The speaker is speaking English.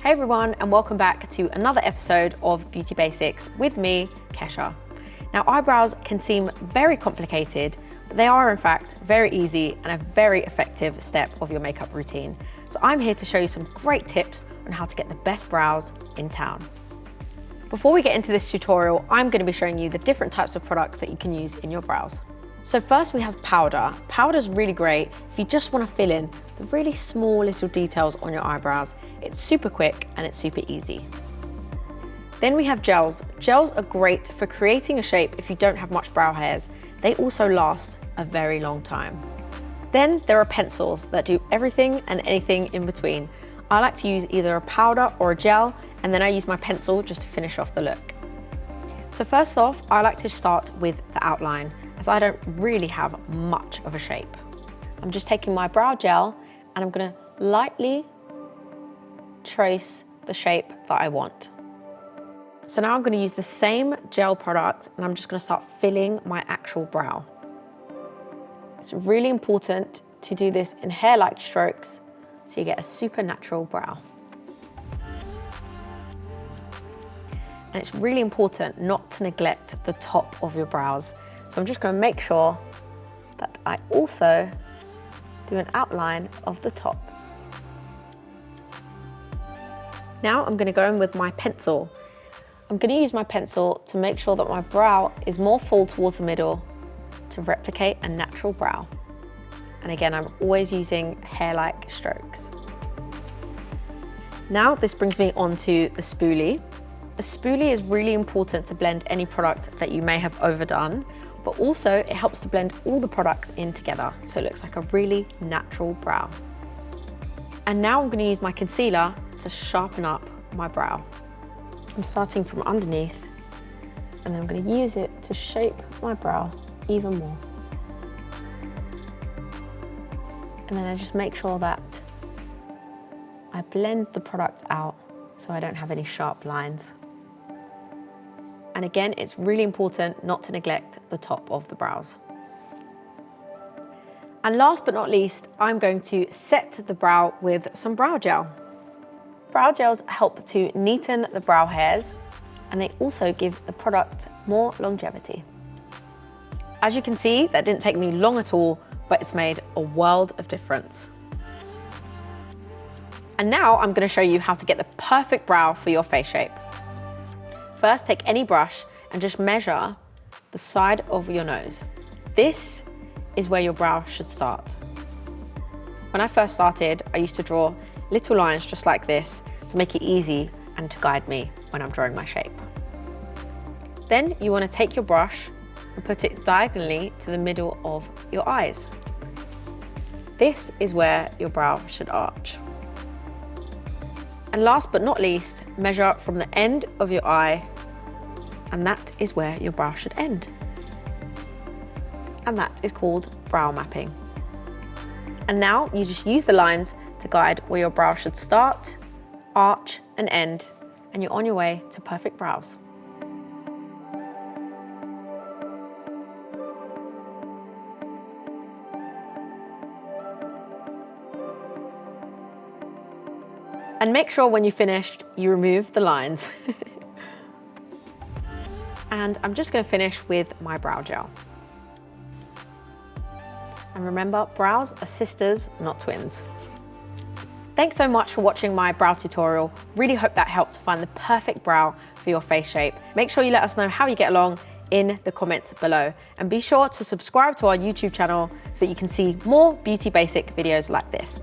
Hey everyone, and welcome back to another episode of Beauty Basics with me, Kesha. Now, eyebrows can seem very complicated, but they are in fact very easy and a very effective step of your makeup routine. So I'm here to show you some great tips on how to get the best brows in town. Before we get into this tutorial, I'm going to be showing you the different types of products that you can use in your brows. So first we have powder. Powder's really great if you just want to fill in the really small little details on your eyebrows. It's super quick and it's super easy. Then we have gels. Gels are great for creating a shape if you don't have much brow hairs. They also last a very long time. Then there are pencils that do everything and anything in between. I like to use either a powder or a gel, and then I use my pencil just to finish off the look. So first off, I like to start with the outline, as I don't really have much of a shape. I'm just taking my brow gel and I'm gonna lightly trace the shape that I want. So now I'm gonna use the same gel product and I'm just gonna start filling my actual brow. It's really important to do this in hair-like strokes so you get a super natural brow. And it's really important not to neglect the top of your brows. So I'm just going to make sure that I also do an outline of the top. Now I'm going to go in with my pencil. I'm going to use my pencil to make sure that my brow is more full towards the middle to replicate a natural brow. And again, I'm always using hair-like strokes. Now this brings me on to the spoolie. A spoolie is really important to blend any product that you may have overdone, but also it helps to blend all the products in together so it looks like a really natural brow. And now I'm going to use my concealer to sharpen up my brow. I'm starting from underneath and then I'm going to use it to shape my brow even more. And then I just make sure that I blend the product out so I don't have any sharp lines. And again, it's really important not to neglect the top of the brows. And last but not least, I'm going to set the brow with some brow gel. Brow gels help to neaten the brow hairs and they also give the product more longevity. As you can see, that didn't take me long at all, but it's made a world of difference. And now I'm going to show you how to get the perfect brow for your face shape. First, take any brush and just measure the side of your nose. This is where your brow should start. When I first started, I used to draw little lines just like this to make it easy and to guide me when I'm drawing my shape. Then you want to take your brush and put it diagonally to the middle of your eyes. This is where your brow should arch. And last but not least, measure from the end of your eye, and that is where your brow should end. And that is called brow mapping. And now you just use the lines to guide where your brow should start, arch, and end, and you're on your way to perfect brows. And make sure when you're finished, you remove the lines. And I'm just going to finish with my brow gel. And remember, brows are sisters, not twins. Thanks so much for watching my brow tutorial. Really hope that helped to find the perfect brow for your face shape. Make sure you let us know how you get along in the comments below. And be sure to subscribe to our YouTube channel so that you can see more beauty basic videos like this.